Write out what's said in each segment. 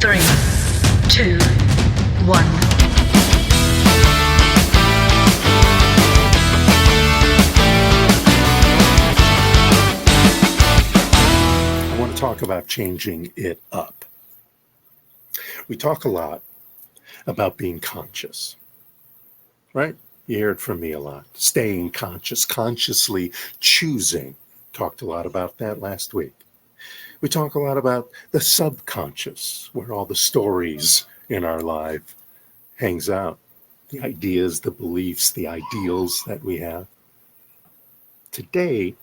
3, 2, 1. I want to talk about changing it up. We talk a lot about being conscious, right? You hear it from me a lot. Staying conscious, consciously choosing. Talked a lot about that last week. We talk a lot about the subconscious, where all the stories in our life hangs out. The ideas, the beliefs, the ideals that we have. Today,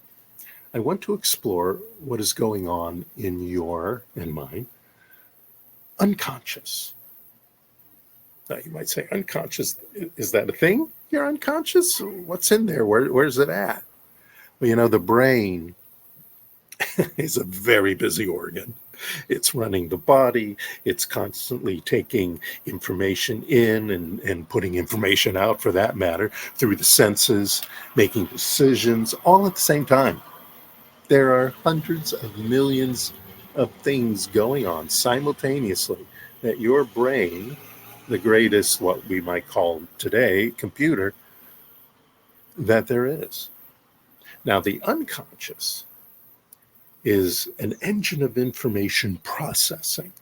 I want to explore what is going on in your and mine unconscious. Now you might say, unconscious, is that a thing? You're unconscious? What's in there? Where's it at? Well, the brain is a very busy organ. It's running the body. It's constantly taking information in and putting information out, for that matter, through the senses, making decisions, all at the same time. There are hundreds of millions of things going on simultaneously that your brain, the greatest, what we might call today, computer, that there is. Now, the unconscious is an engine of information processing,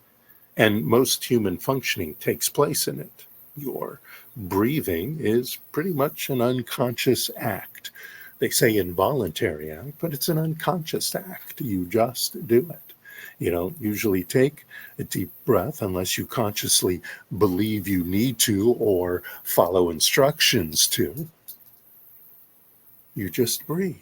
and most human functioning takes place in it. Your breathing is pretty much an unconscious act. They say involuntary act, but it's an unconscious act. You just do it. You don't usually take a deep breath unless you consciously believe you need to or follow instructions to. You just breathe.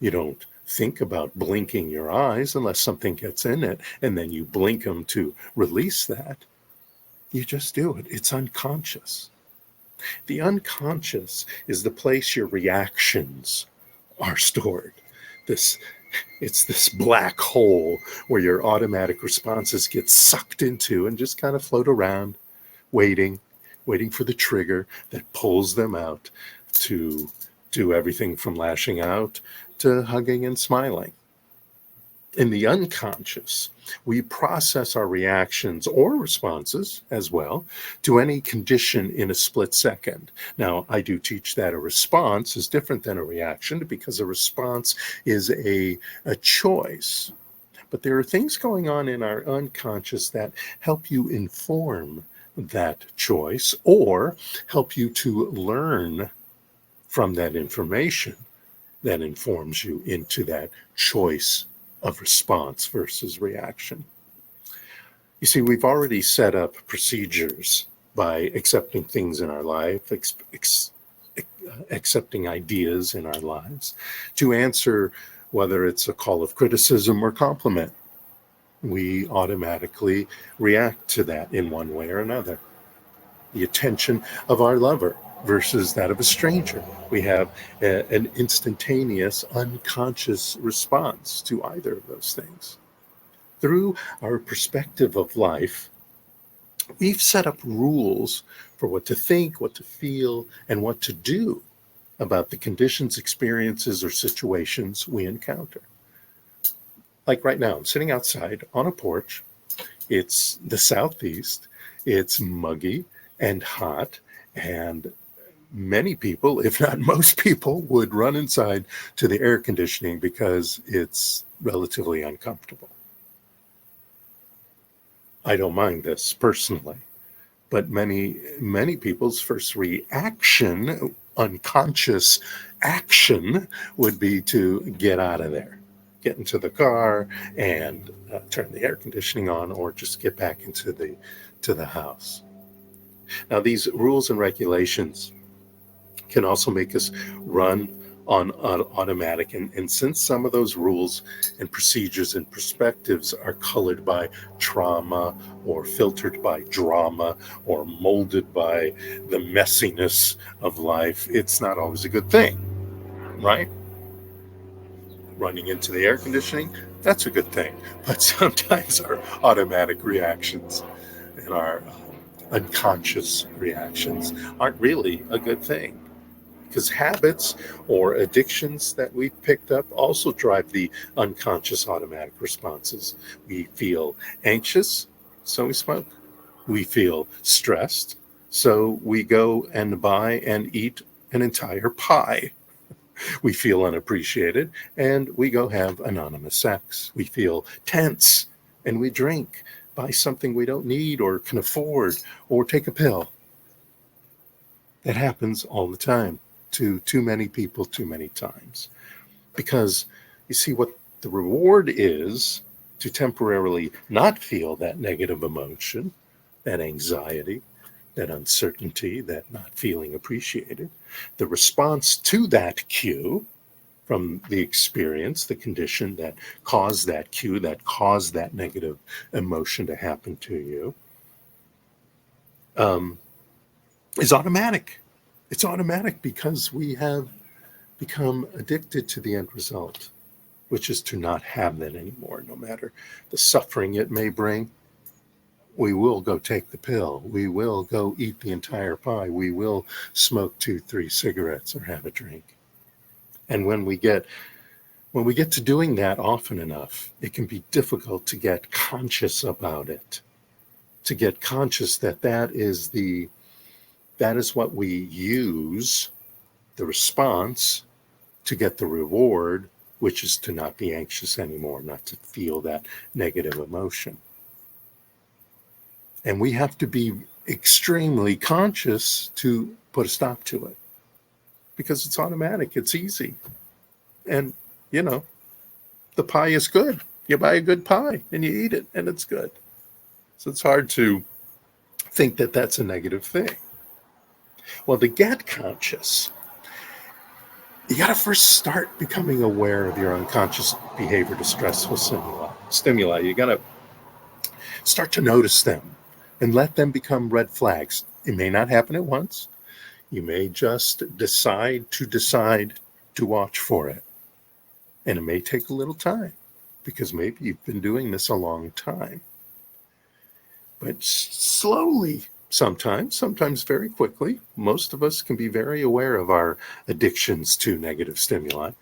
You don't think about blinking your eyes unless something gets in it, and then you blink them to release that. You just do it. It's unconscious. The unconscious is the place your reactions are stored. It's this black hole where your automatic responses get sucked into and just kind of float around, waiting for the trigger that pulls them out to do everything from lashing out to hugging and smiling. In the unconscious, we process our reactions or responses as well to any condition in a split second. Now, I do teach that a response is different than a reaction because a response is a choice. But there are things going on in our unconscious that help you inform that choice or help you to learn from that information that informs you into that choice of response versus reaction. You see, we've already set up procedures by accepting things in our life, accepting ideas in our lives to answer whether it's a call of criticism or compliment. We automatically react to that in one way or another. The attention of our lover versus that of a stranger. We have an instantaneous, unconscious response to either of those things. Through our perspective of life, we've set up rules for what to think, what to feel, and what to do about the conditions, experiences, or situations we encounter. Like right now, I'm sitting outside on a porch. It's the southeast. It's muggy and hot, and many people, if not most people, would run inside to the air conditioning because it's relatively uncomfortable. I don't mind this personally, but many people's first reaction, unconscious action, would be to get out of there, get into the car and turn the air conditioning on, or just get back into the house. Now, these rules and regulations can also make us run on automatic. And since some of those rules and procedures and perspectives are colored by trauma or filtered by drama or molded by the messiness of life, it's not always a good thing, right? Running into the air conditioning, that's a good thing. But sometimes our automatic reactions and our unconscious reactions aren't really a good thing. Because habits or addictions that we've picked up also drive the unconscious automatic responses. We feel anxious so we smoke. We feel stressed, so we go and buy and eat an entire pie. We feel unappreciated, and we go have anonymous sex. We feel tense, and we drink, buy something we don't need or can afford, or take a pill. That happens all the time to too many people, too many times. Because you see, what the reward is to temporarily not feel that negative emotion, that anxiety, that uncertainty, that not feeling appreciated. The response to that cue from the experience, the condition that caused that cue, that caused that negative emotion to happen to you, is automatic. It's automatic because we have become addicted to the end result, which is to not have that anymore, no matter the suffering it may bring. We will go take the pill. We will go eat the entire pie. We will smoke 2-3 cigarettes or have a drink. And when we get to doing that often enough, it can be difficult to get conscious about it, to get conscious that that is what we use, the response, to get the reward, which is to not be anxious anymore, not to feel that negative emotion. And we have to be extremely conscious to put a stop to it, because it's automatic, it's easy. And, the pie is good. You buy a good pie and you eat it and it's good. So it's hard to think that that's a negative thing. Well, to get conscious, you got to first start becoming aware of your unconscious behavior to stressful stimuli. You got to start to notice them and let them become red flags. It may not happen at once. You may just decide to watch for it. And it may take a little time, because maybe you've been doing this a long time. But slowly, sometimes very quickly, most of us can be very aware of our addictions to negative stimuli.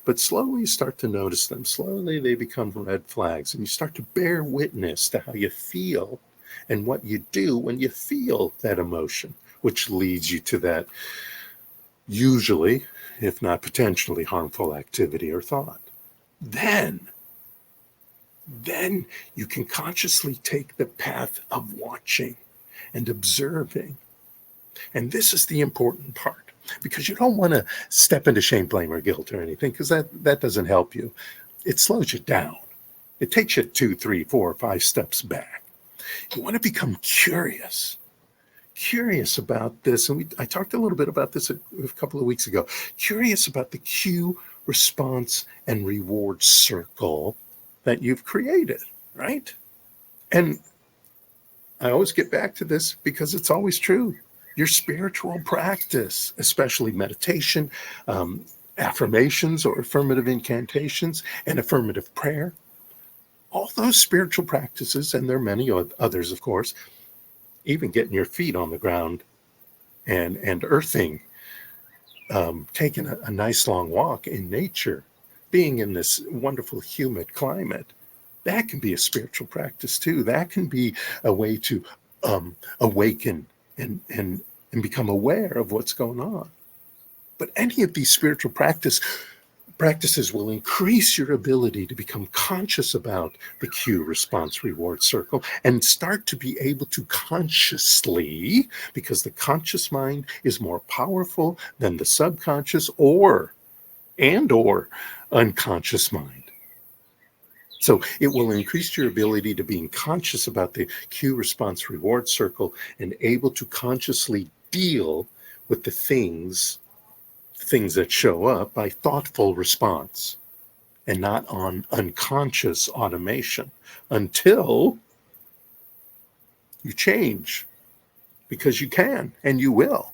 But slowly you start to notice them. Slowly they become red flags, and you start to bear witness to how you feel and what you do when you feel that emotion, which leads you to that usually, if not potentially, harmful activity or thought. Then you can consciously take the path of watching and observing. And this is the important part, because you don't want to step into shame, blame, or guilt or anything, because that doesn't help you. It slows you down. It takes you 2, 3, 4, 5 steps back. You want to become curious about this. And I talked a little bit about this a couple of weeks ago. Curious about the cue, response, and reward circle that you've created, right? And I always get back to this because it's always true. Your spiritual practice, especially meditation, affirmations or affirmative incantations, and affirmative prayer, all those spiritual practices, and there are many others, of course, even getting your feet on the ground and earthing, taking a nice long walk in nature, being in this wonderful humid climate, that can be a spiritual practice too. That can be a way to awaken and become aware of what's going on. But any of these spiritual practices will increase your ability to become conscious about the cue, response, reward circle, and start to be able to consciously, because the conscious mind is more powerful than the subconscious or unconscious mind. So it will increase your ability to being conscious about the cue, response, reward circle, and able to consciously deal with the things that show up by thoughtful response and not on unconscious automation, until you change, because you can and you will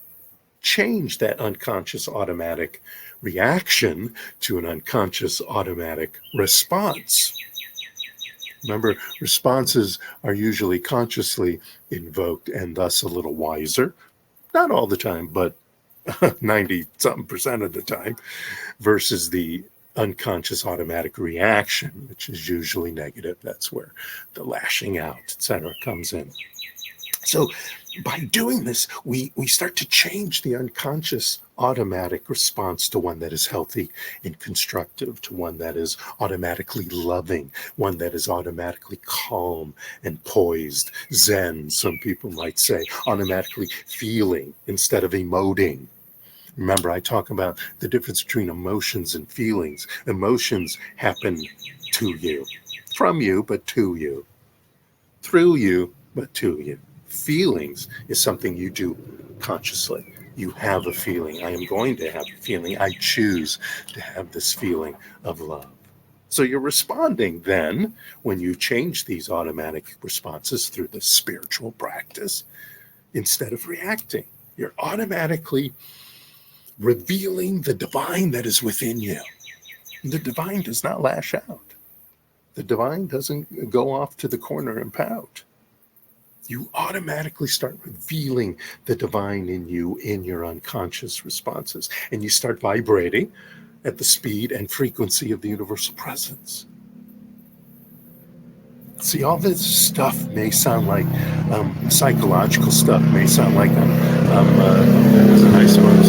change that unconscious automatic reaction to an unconscious automatic response. Remember, responses are usually consciously invoked and thus a little wiser. Not all the time, but 90-something% of the time, versus the unconscious automatic reaction, which is usually negative. That's where the lashing out, etc., comes in. So by doing this, we start to change the unconscious automatic response to one that is healthy and constructive, to one that is automatically loving, one that is automatically calm and poised, zen, some people might say, automatically feeling instead of emoting. Remember, I talk about the difference between emotions and feelings. Emotions happen to you, from you, but to you, through you, but to you. Feelings is something you do consciously. You have a feeling. I am going to have a feeling. I choose to have this feeling of love. So you're responding then when you change these automatic responses through the spiritual practice instead of reacting. You're automatically revealing the divine that is within you. The divine does not lash out. The divine doesn't go off to the corner and pout. You automatically start revealing the divine in you in your unconscious responses, and you start vibrating at the speed and frequency of the universal presence. See, all this stuff may sound like psychological stuff, may sound like there's a nice one.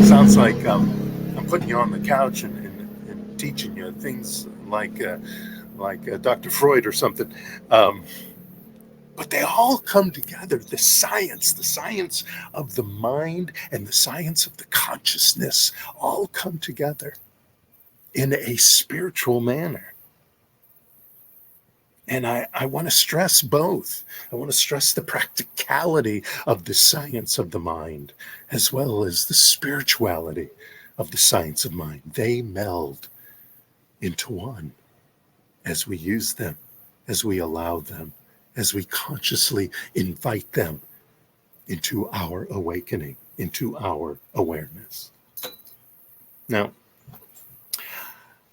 Sounds like I'm putting you on the couch and teaching you things like Dr. Freud or something. But they all come together. The science of the mind and the science of the consciousness all come together in a spiritual manner. And I want to stress both. I want to stress the practicality of the science of the mind, as well as the spirituality of the science of mind. They meld into one as we use them, as we allow them, as we consciously invite them into our awakening, into our awareness. Now,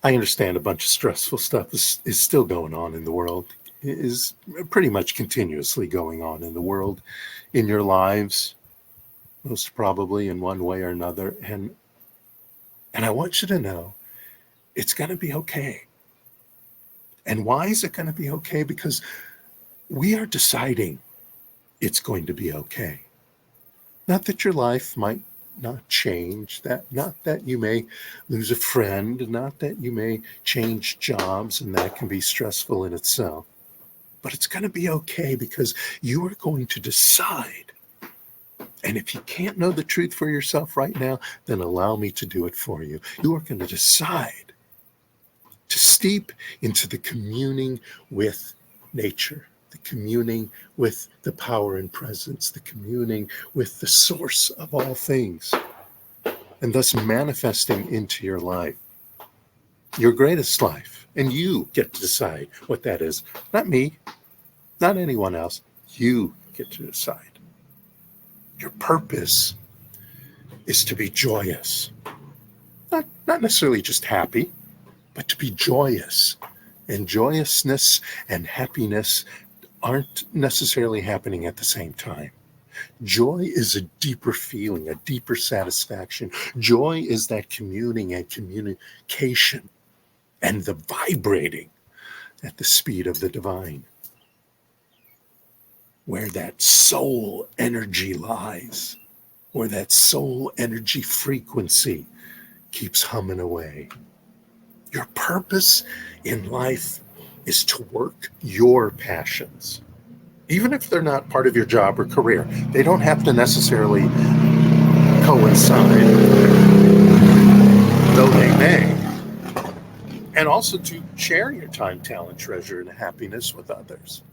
I understand a bunch of stressful stuff is still going on in the world, is pretty much continuously going on in the world, in your lives, most probably in one way or another. And I want you to know it's going to be okay. And why is it going to be okay? Because we are deciding it's going to be okay. Not that your life might not change, not that you may lose a friend, not that you may change jobs, and that can be stressful in itself. But it's going to be okay because you are going to decide. And if you can't know the truth for yourself right now, then allow me to do it for you. You are going to decide to steep into the communing with nature, the communing with the power and presence, the communing with the source of all things, and thus manifesting into your life, your greatest life. And you get to decide what that is. Not me, not anyone else. You get to decide. Your purpose is to be joyous. Not necessarily just happy, but to be joyous. And joyousness and happiness aren't necessarily happening at the same time. Joy is a deeper feeling, a deeper satisfaction. Joy is that communing and communication and the vibrating at the speed of the divine, where that soul energy lies, where that soul energy frequency keeps humming away. Your purpose in life is to work your passions. Even if they're not part of your job or career, they don't have to necessarily coincide, though they may. And also to share your time, talent, treasure, and happiness with others.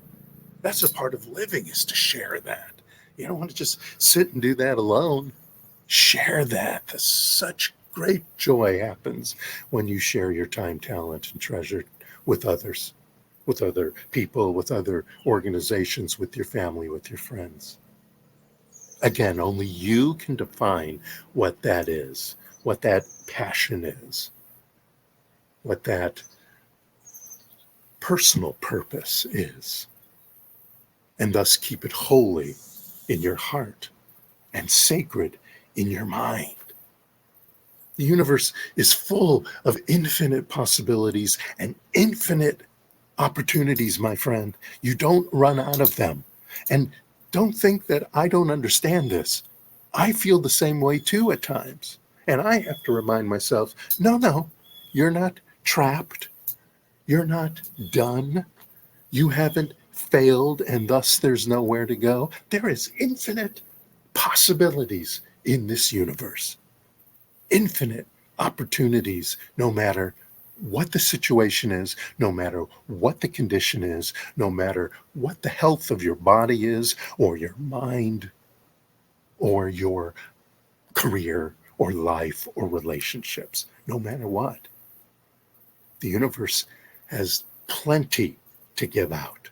That's a part of living, is to share that. You don't want to just sit and do that alone. Share that. Such great joy happens when you share your time, talent, and treasure with others, with other people, with other organizations, with your family, with your friends. Again, only you can define what that is, what that passion is, what that personal purpose is, and thus keep it holy in your heart and sacred in your mind. The universe is full of infinite possibilities and infinite opportunities, my friend. You don't run out of them. And don't think that I don't understand this. I feel the same way too at times. And I have to remind myself, no, you're not trapped. You're not done. You haven't failed and thus there's nowhere to go. There is infinite possibilities in this universe. Infinite opportunities, no matter what the situation is, no matter what the condition is, no matter what the health of your body is, or your mind, or your career, or life, or relationships, no matter what. The universe has plenty to give out.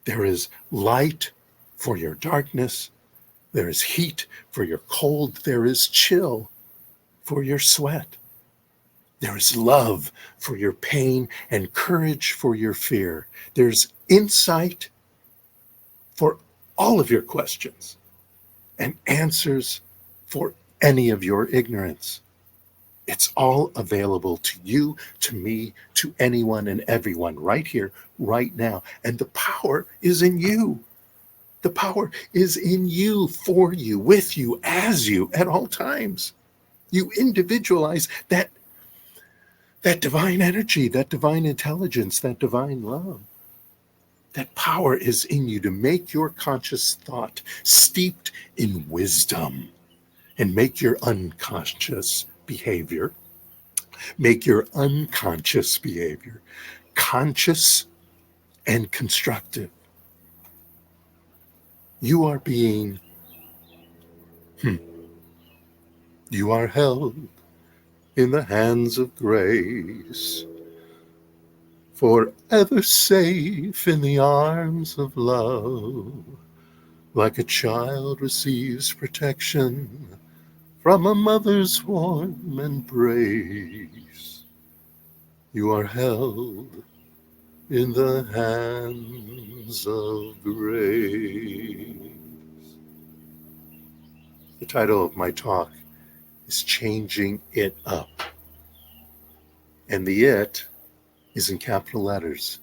There is light for your darkness. There is heat for your cold. There is chill for your sweat. There is love for your pain and courage for your fear. There's insight for all of your questions and answers for any of your ignorance. It's all available to you, to me, to anyone and everyone right here, right now. And the power is in you. The power is in you, for you, with you, as you, at all times. You individualize that divine energy, that divine intelligence, that divine love. That power is in you to make your conscious thought steeped in wisdom and make your unconscious behavior conscious and constructive. You are being, you are held in the hands of grace, forever safe in the arms of love, like a child receives protection from a mother's warm embrace. You are held in the hands of grace. The title of my talk is Changing It Up. And the it is in capital letters.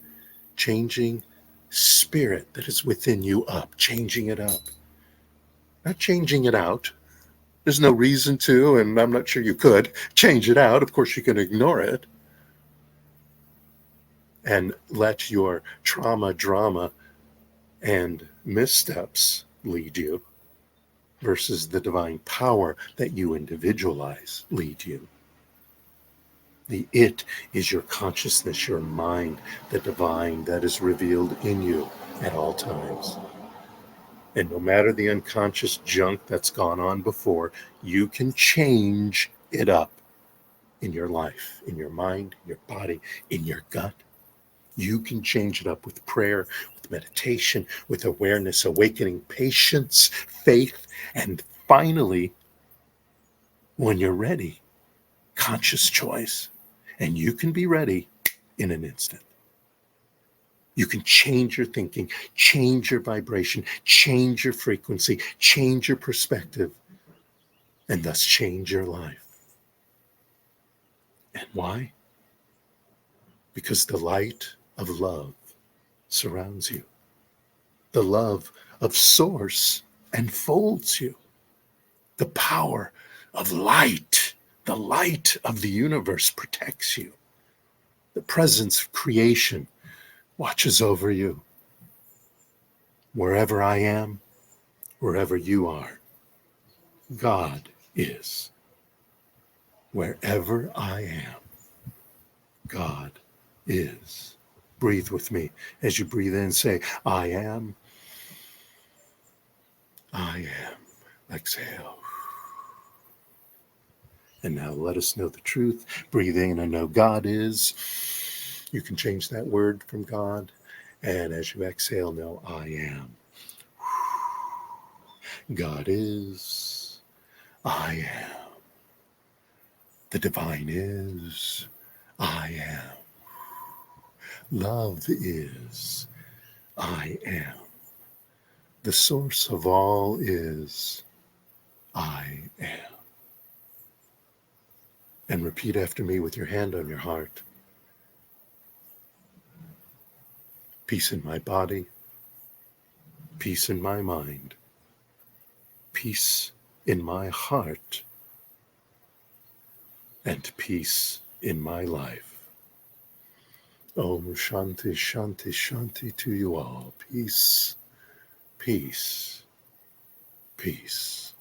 Changing spirit that is within you up. Changing it up. Not changing it out. There's no reason to, and I'm not sure you could change it out. Of course, you can ignore it and let your trauma, drama, and missteps lead you versus the divine power that you individualize lead you. The it is your consciousness, your mind, the divine that is revealed in you at all times. And no matter the unconscious junk that's gone on before, you can change it up in your life, in your mind, in your body, in your gut. You can change it up with prayer, with meditation, with awareness, awakening, patience, faith, and finally, when you're ready, conscious choice. And you can be ready in an instant. You can change your thinking, change your vibration, change your frequency, change your perspective, and thus change your life. And why? Because the light of love surrounds you. The love of Source enfolds you. The power of light, the light of the universe protects you. The presence of creation watches over you. Wherever I am, wherever you are, God is. Wherever I am, God is. Breathe with me. As you breathe in, say, I am. I am. Exhale. And now let us know the truth. Breathe in and know God is. You can change that word from God. And as you exhale, know I am. God is. I am. The divine is. I am. Love is. I am. The source of all is. I am. And repeat after me with your hand on your heart. Peace in my body, peace in my mind, peace in my heart, and peace in my life. Om Shanti, Shanti, Shanti to you all. Peace, peace, peace.